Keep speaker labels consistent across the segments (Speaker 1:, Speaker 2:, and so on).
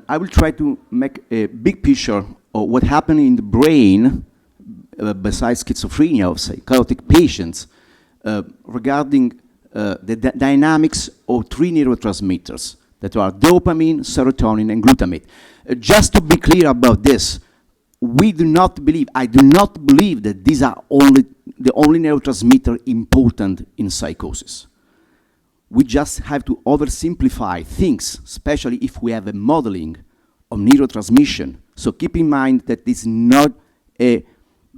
Speaker 1: I will try to make a big picture of what happened in the brain, besides schizophrenia of psychotic patients, regarding the dynamics of three neurotransmitters that are dopamine, serotonin, and glutamate. Just to be clear about this, I do not believe that these are the only neurotransmitter important in psychosis. We just have to oversimplify things, especially if we have a modeling of neurotransmission. So keep in mind that this is not a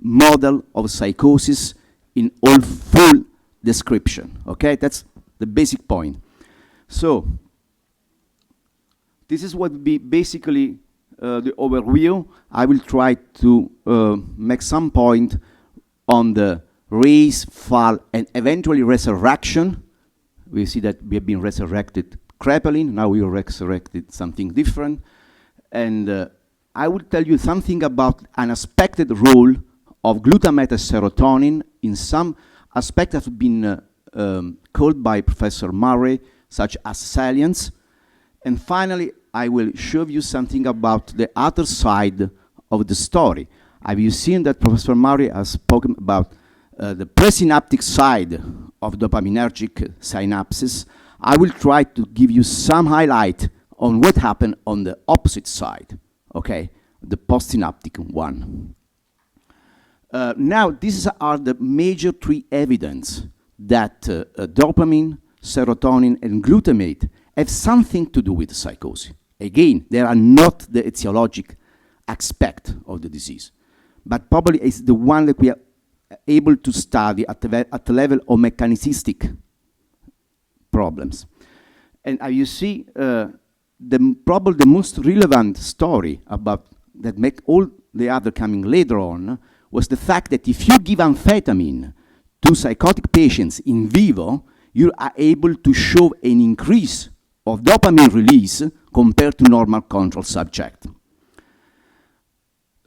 Speaker 1: model of psychosis in all full description, okay? That's the basic point. So this is what would be basically the overview. I will try to make some point on the rise, fall, and eventually resurrection. We see that we have been resurrected Krepelin, now we resurrected something different. And I will tell you something about an unexpected role of glutamate and serotonin in some aspects that have been called by Professor Murray, such as salience. And finally, I will show you something about the other side of the story. Have you seen that Professor Murray has spoken about the presynaptic side of dopaminergic synapses? I will try to give you some highlight on what happened on the opposite side, okay, the postsynaptic one. Now, these are the major three evidence that dopamine, serotonin, and glutamate have something to do with psychosis. Again, they are not the etiologic aspect of the disease, but probably is the one that we are able to study at the level of mechanistic problems. And you see, probably the most relevant story about that make all the other coming later on was the fact that if you give amphetamine to psychotic patients in vivo, you are able to show an increase of dopamine release compared to normal control subject.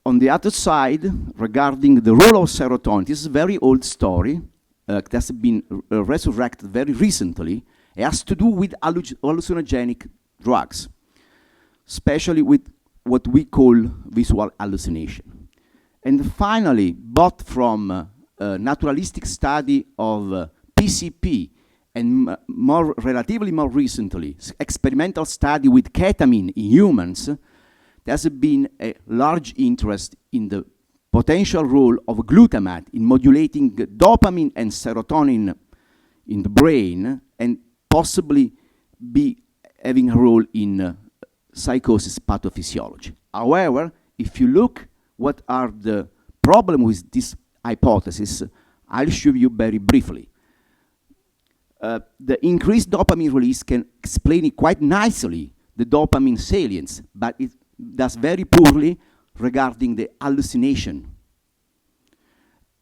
Speaker 1: On the other side, regarding the role of serotonin, this is a very old story that has been resurrected very recently. It has to do with hallucinogenic drugs, especially with what we call visual hallucination. And finally, both from a naturalistic study of PCP and relatively more recently, experimental study with ketamine in humans, there has been a large interest in the potential role of glutamate in modulating dopamine and serotonin in the brain and possibly be having a role in psychosis pathophysiology. However, if you look what are the problems with this hypothesis, I'll show you very briefly. The increased dopamine release can explain it quite nicely, the dopamine salience, but it does very poorly regarding the hallucination.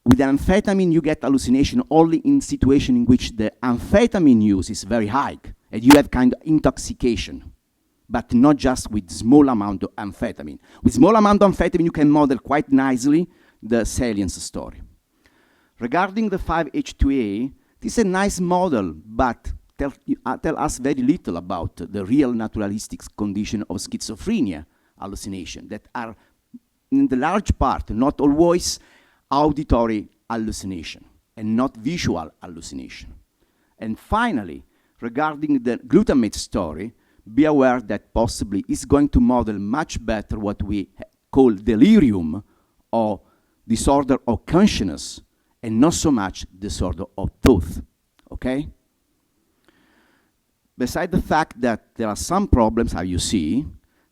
Speaker 1: With amphetamine, you get hallucination only in situation in which the amphetamine use is very high, and you have kind of intoxication, but not just with small amount of amphetamine. With small amount of amphetamine, you can model quite nicely the salience story. Regarding the 5-HT2A, this is a nice model, but tell us very little about the real naturalistic condition of schizophrenia hallucination that are, in the large part, not always auditory hallucination and not visual hallucination. And finally, regarding the glutamate story, be aware that possibly it's going to model much better what we call delirium or disorder of consciousness and not so much disorder of thought, okay? Beside the fact that there are some problems, as you see,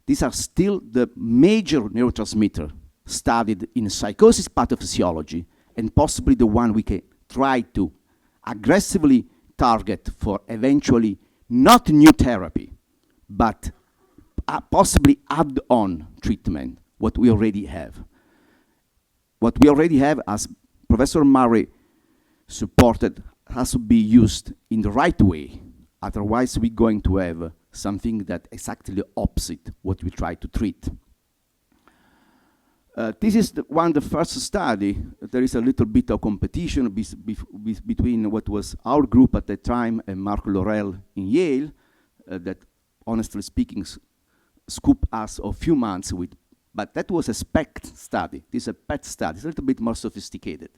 Speaker 1: these are still the major neurotransmitter studied in psychosis pathophysiology and possibly the one we can try to aggressively target for eventually not new therapy, but possibly add-on treatment, what we already have. What we already have, as Professor Murray supported, has to be used in the right way. Otherwise, we're going to have something that is exactly opposite what we try to treat. This is the first study. There is a little bit of competition between what was our group at the time and Marc Laurel in Yale, that honestly speaking scoop us a few months with, but that was a SPECT study. This is a PET study. It's a little bit more sophisticated.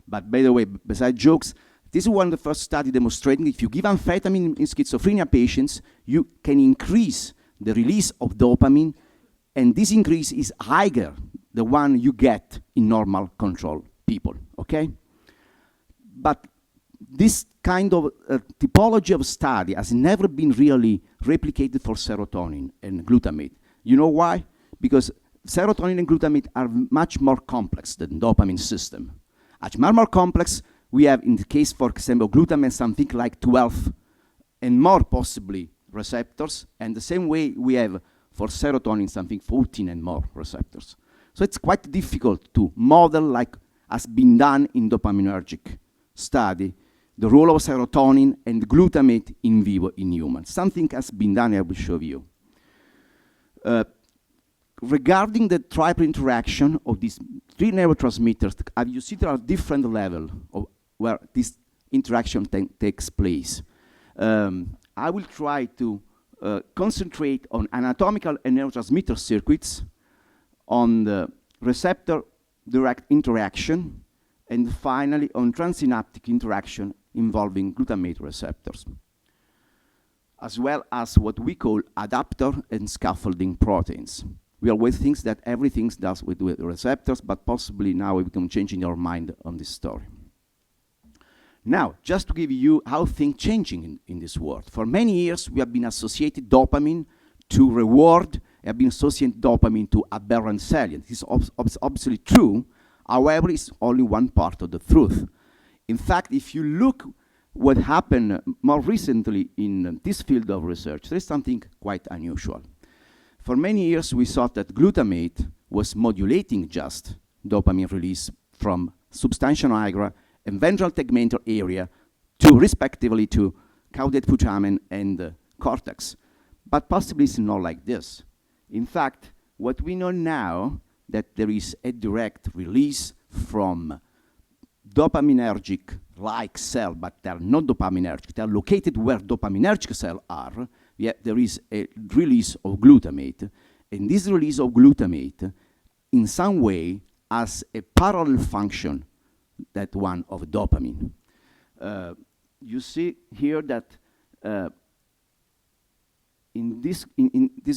Speaker 1: But by the way, besides jokes, this is one of the first studies demonstrating if you give amphetamine in schizophrenia patients, you can increase the release of dopamine, and this increase is higher the one you get in normal control people, okay? But this kind of typology of study has never been really replicated for serotonin and glutamate. You know why? Because serotonin and glutamate are much more complex than dopamine system. As more complex, we have in the case, for example, glutamate, something like 12 and more possibly receptors, and the same way we have for serotonin something 14 and more receptors. So it's quite difficult to model, like has been done in dopaminergic study, the role of serotonin and glutamate in vivo in humans. Something has been done, I will show you. Regarding the triple interaction of these three neurotransmitters, you see there are different levels of where this interaction takes place. I will try to concentrate on anatomical and neurotransmitter circuits, on the receptor direct interaction, and finally on transsynaptic interaction involving glutamate receptors, as well as what we call adapter and scaffolding proteins. We always think that everything does with receptors, but possibly now we can change in our mind on this story. Now, just to give you how things changing in this world. For many years, we have been associated dopamine to reward, have been associated dopamine to aberrant salience. This is obviously true. However, it's only one part of the truth. In fact, if you look what happened more recently in this field of research, there's something quite unusual. For many years, we thought that glutamate was modulating just dopamine release from substantia nigra and ventral tegmental area to, respectively, to caudate putamen and cortex. But possibly it's not like this. In fact, what we know now, that there is a direct release from dopaminergic-like cell, but they're not dopaminergic. They're located where dopaminergic cells are. Yet there is a release of glutamate, and this release of glutamate, in some way, has a parallel function that one of dopamine. You see here that this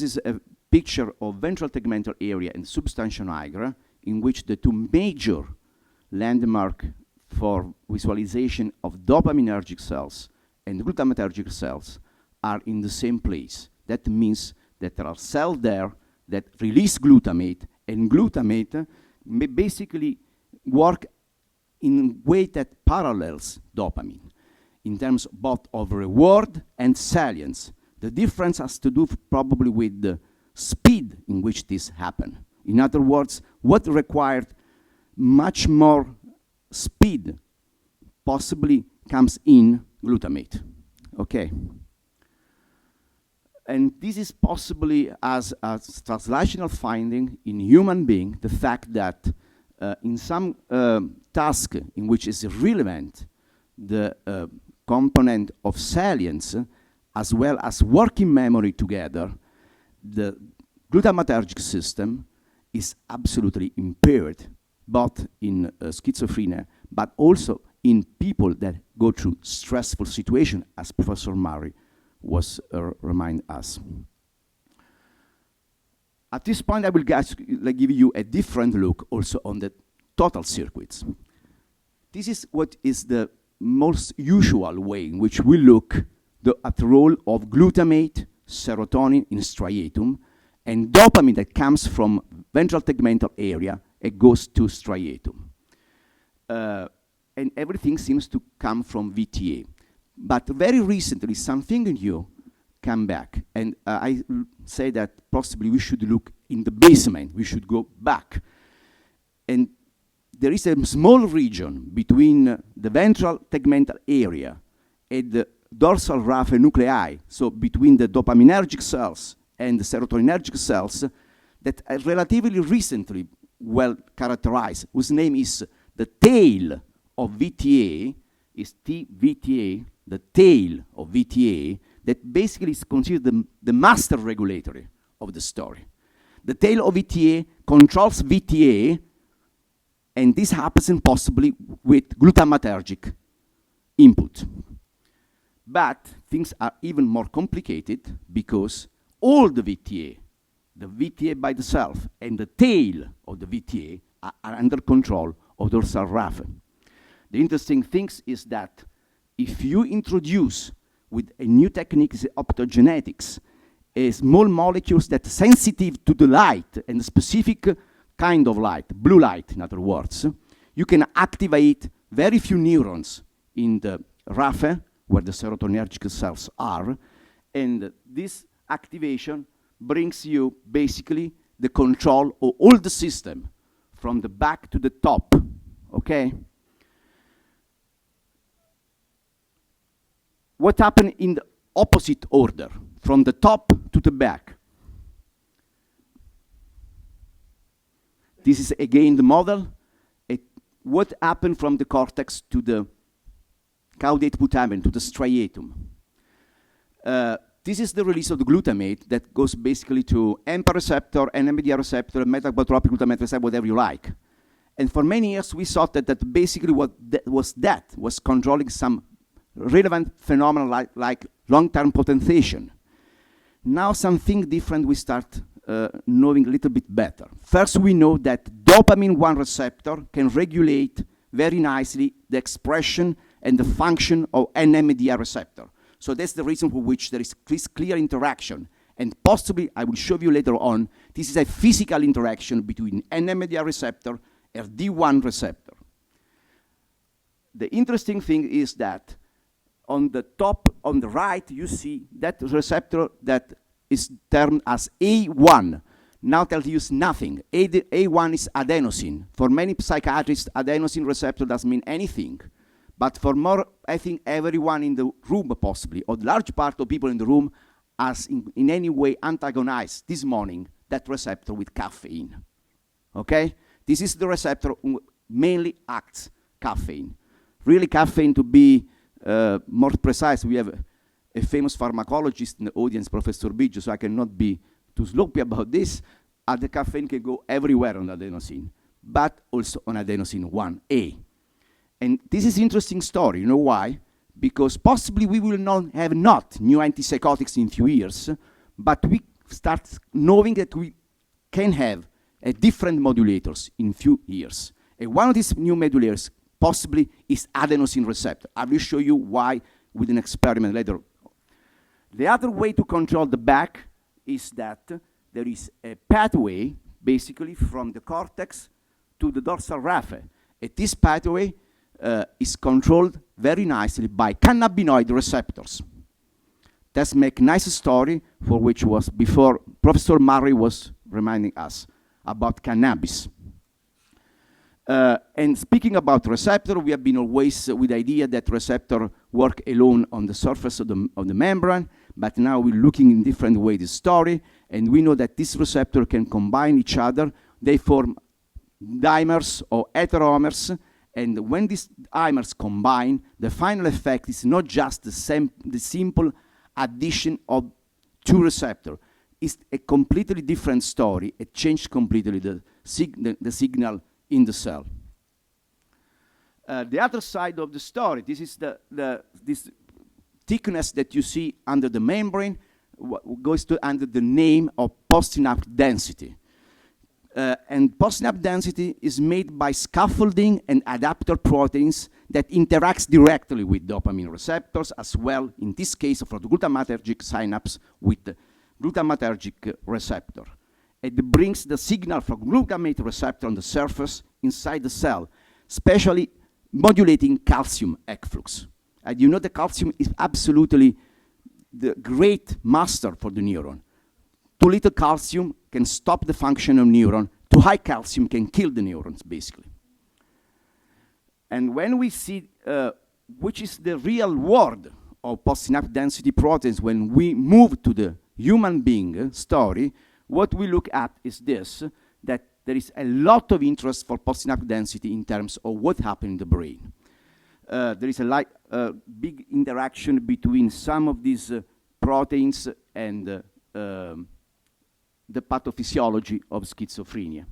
Speaker 1: is a picture of ventral tegmental area and substantia nigra, in which the two major landmarks for visualization of dopaminergic cells and glutamatergic cells are in the same place. That means that there are cells there that release glutamate, and glutamate may basically work in a way that parallels dopamine in terms both of reward and salience. The difference has to do probably with the speed in which this happens. In other words, what required much more speed possibly comes in glutamate. Okay. And this is possibly as a translational finding in human being, the fact that in some task in which is relevant the component of salience as well as working memory together, the glutamatergic system is absolutely impaired, both in schizophrenia, but also in people that go through stressful situations, as Professor Murray was remind us. At this point, I will give you a different look also on the total circuits. This is what is the most usual way in which we look at the role of glutamate, serotonin in striatum, and dopamine that comes from ventral tegmental area and goes to striatum. And everything seems to come from VTA. But very recently, something new came back. And I say that possibly we should look in the basement. We should go back. And there is a small region between the ventral tegmental area and the dorsal raphe nuclei, so between the dopaminergic cells and the serotoninergic cells, that are relatively recently well characterized, whose name is the tail of VTA, is TVTA, the tail of VTA, that basically is considered the master regulatory of the story. The tail of VTA controls VTA, and this happens possibly with glutamatergic input. But things are even more complicated because all the VTA by itself, and the tail of the VTA are under control of dorsal raphe. The interesting thing is that if you introduce with a new technique, optogenetics, small molecules that are sensitive to the light and a specific kind of light, blue light in other words, you can activate very few neurons in the raphe, where the serotonergic cells are, and this activation brings you basically the control of all the system from the back to the top, okay? What happened in the opposite order, from the top to the back? This is again the model. What happened from the cortex to the caudate putamen, to the striatum? This is the release of the glutamate that goes basically to AMPA receptor, NMDA receptor, metabotropic glutamate receptor, whatever you like. And for many years, we thought that basically what was controlling some relevant phenomena like long-term potentiation. Now something different we start knowing a little bit better. First, we know that dopamine 1 receptor can regulate very nicely the expression and the function of NMDA receptor. So that's the reason for which there is this clear interaction. And possibly, I will show you later on, this is a physical interaction between NMDA receptor and D1 receptor. The interesting thing is that on the top, on the right, you see that receptor that is termed as A1. Now tells you nothing. A1 is adenosine. For many psychiatrists, adenosine receptor doesn't mean anything. But for more, I think everyone in the room possibly, or large part of people in the room, has in any way antagonized this morning that receptor with caffeine. Okay? This is the receptor who mainly acts caffeine. Really caffeine, to be more precise, we have a famous pharmacologist in the audience, Professor Biggio, so I cannot be too sloppy about this. The caffeine can go everywhere on adenosine, but also on adenosine 1A. And this is an interesting story. You know why? Because possibly we will not have new antipsychotics in few years, but we start knowing that we can have different modulators in few years. And one of these new modulators possibly is adenosine receptor. I will show you why with an experiment later. The other way to control the back is that there is a pathway basically from the cortex to the dorsal raphe. And this pathway is controlled very nicely by cannabinoid receptors. That's make nice story for which was before Professor Murray was reminding us about cannabis. And speaking about receptor, we have been always with the idea that receptor work alone on the surface of the membrane, but now we're looking in different way the story, and we know that this receptor can combine each other. They form dimers or heteromers, and when these dimers combine, the final effect is not just the simple addition of two receptors. It's a completely different story. It changed completely the signal in the cell. The other side of the story, this is this thickness that you see under the membrane goes to under the name of postsynaptic density. And postsynaptic density is made by scaffolding and adapter proteins that interacts directly with dopamine receptors, as well, in this case, for the glutamatergic synapse with the glutamatergic receptor. It brings the signal from glutamate receptor on the surface inside the cell, especially modulating calcium efflux. And you know the calcium is absolutely the great master for the neuron. Too little calcium can stop the function of neuron. Too high calcium can kill the neurons, basically. And when we see which is the real world of postsynaptic density proteins, when we move to the human being story, what we look at is this, that there is a lot of interest for postsynaptic density in terms of what happens in the brain. There is a big interaction between some of these proteins and the pathophysiology of schizophrenia.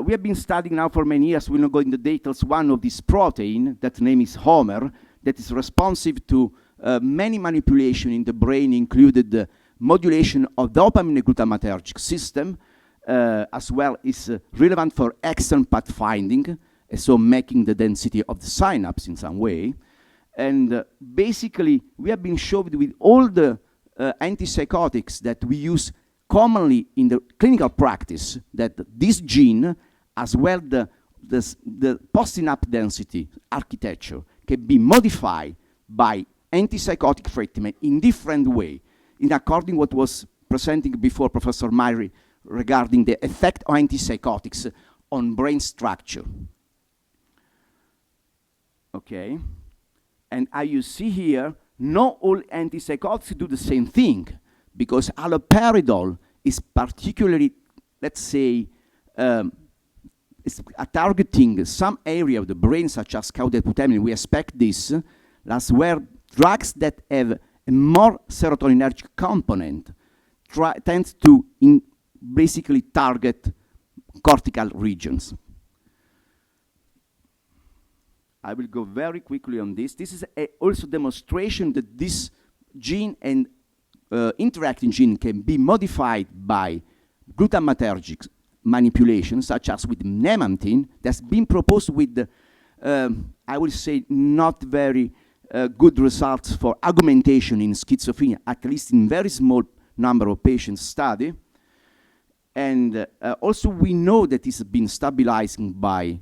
Speaker 1: We have been studying now for many years, we'll not go into details, one of these protein, that name is Homer, that is responsive to many manipulation in the brain, included the modulation of dopamine glutamatergic system, as well is relevant for exon pathfinding, so making the density of the synapse in some way. And basically, we have been shown with all the antipsychotics that we use commonly in the clinical practice that this gene, as well the postsynaptic density architecture, can be modified by antipsychotic treatment in different way, in according what was presenting before Professor Myrie regarding the effect of antipsychotics on brain structure. Okay, and as you see here, not all antipsychotics do the same thing, because haloperidol is particularly, let's say, is targeting some area of the brain, such as caudate-putamen. We expect this, as where drugs that have a more serotoninergic component tend to basically target cortical regions. I will go very quickly on this. This is also demonstration that this gene and interacting gene can be modified by glutamatergic manipulation, such as with memantine, that's been proposed with, I will say, not very good results for augmentation in schizophrenia, at least in very small number of patients study. And also we know that it's been stabilizing by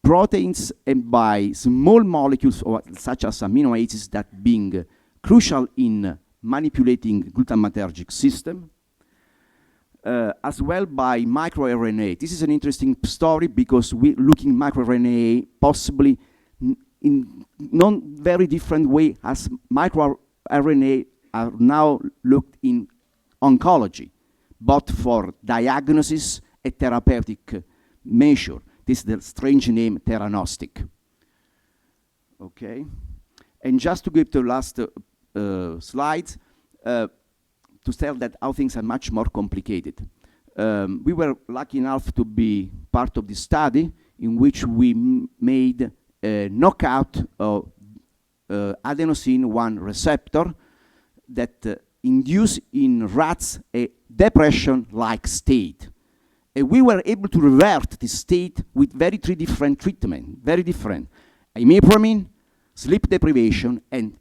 Speaker 1: proteins and by small molecules, such as amino acids, that being crucial in manipulating glutamatergic system, as well by microRNA. This is an interesting story because we're looking microRNA possibly in non very different way as microRNA are now looked in oncology, both for diagnosis and therapeutic measure. This is the strange name, theranostic. Okay, and just to give the last slides, to tell that how things are much more complicated. We were lucky enough to be part of the study in which we made a knockout of adenosine 1 receptor that induce in rats a depression-like state. And we were able to revert this state with three different treatments, very different. Imipramine, sleep deprivation, and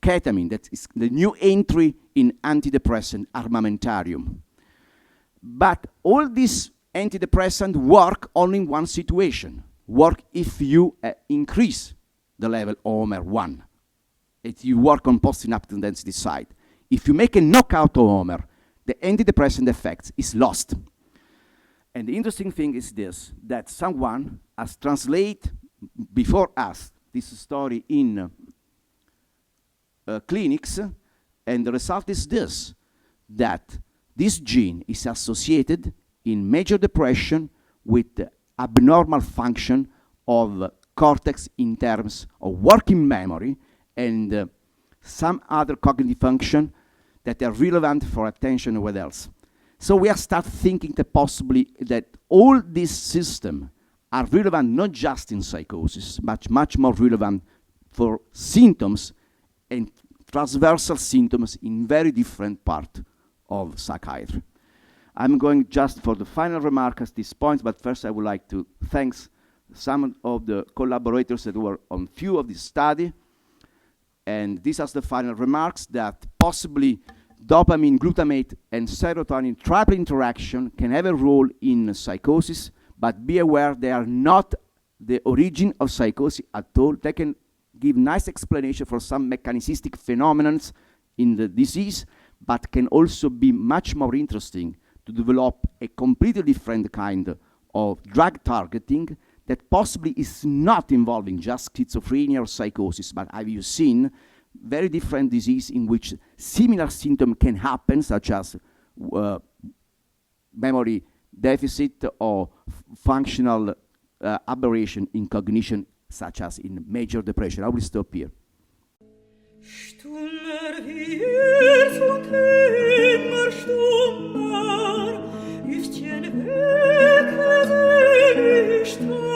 Speaker 1: ketamine, that is the new entry in antidepressant armamentarium. But all these antidepressants work only in one situation, work if you increase the level of Homer1. If you work on postsynaptic density side. If you make a knockout of Homer, the antidepressant effect is lost. And the interesting thing is this, that someone has translated before us this story in clinics, and the result is this, that this gene is associated in major depression with the abnormal function of cortex in terms of working memory and some other cognitive function that are relevant for attention and what else. So we have started thinking that possibly that all these systems are relevant not just in psychosis, but much more relevant for symptoms and transversal symptoms in very different part of psychiatry. I'm going just for the final remark at this point, but first I would like to thank some of the collaborators that were on few of this study. And these are the final remarks, that possibly dopamine, glutamate, and serotonin triple interaction can have a role in psychosis, but be aware they are not the origin of psychosis at all. They can give nice explanation for some mechanistic phenomena in the disease, but can also be much more interesting to develop a completely different kind of drug targeting that possibly is not involving just schizophrenia or psychosis, but have you seen very different disease in which similar symptoms can happen, such as memory deficit or functional aberration in cognition, such as in major depression. I will stop here. Stummer wie er so kämmer, stummer
Speaker 2: Strom